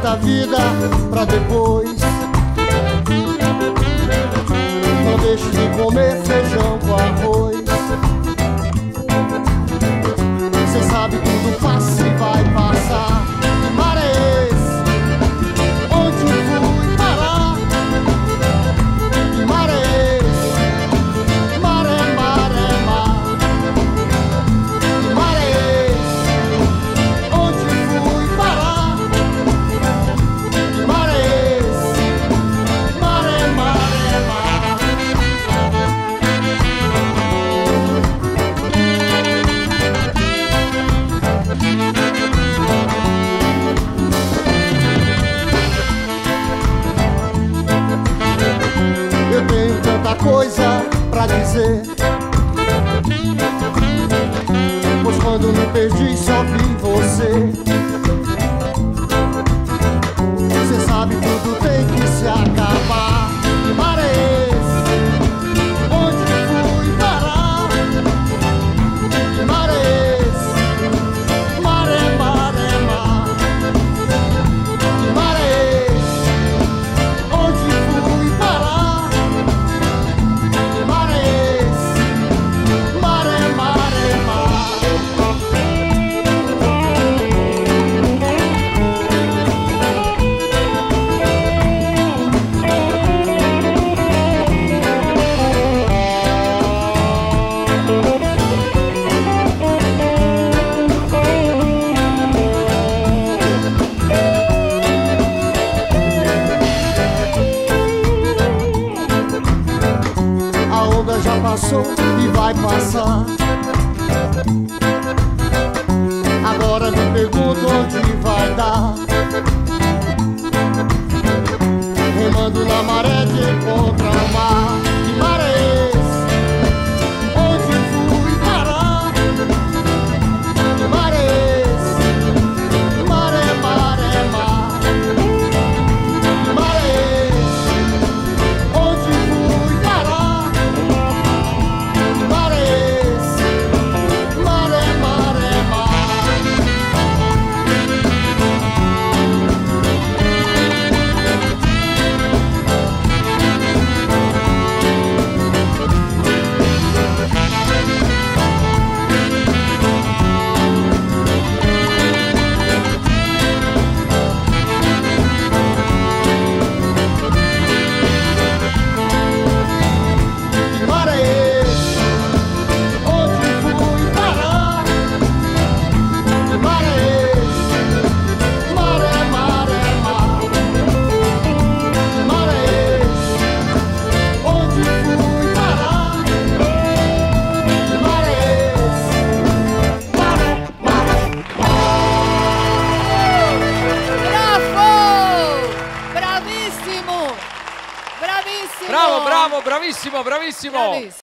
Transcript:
da vida pra depois. Não deixe de comer feijão com arroz. Cê sabe tudo passa e vai passar. Que mar é esse? Onde fui parar? Que mar é esse? Mar é mar é mar. Que mar é esse? Onde fui parar? Que mar é esse? Mar é mar é mar. Eu tenho tanta coisa pra dizer, pois quando me perdi só vi você. Cê sabe tudo tem que se acabar. Que mar é esse? Onde fui parar? Que mar é esse? Mar é mar é mar. Que mar é esse? Onde fui parar? Que mar é esse? Mar é mar é mar. A onda já passou e vai passar. Agora me pergunto onde vai dar. Remando na maré de encontro ao mar. Que mar é esse? Onde fui parar? Que mar é esse? Mar é mar é mar. Que mar é esse? Onde fui parar? Que mar é esse? Mar é mar é mar. Que mar é esse? Onde fui parar? Que mar é esse? Mar é mar é mar. Que mar é esse? Onde fui parar? Que mar é esse? Mar é mar é Bravo! Bravissimo! Bravissimo! Bravo, bravo, bravissimo, bravissimo. Bravissimo.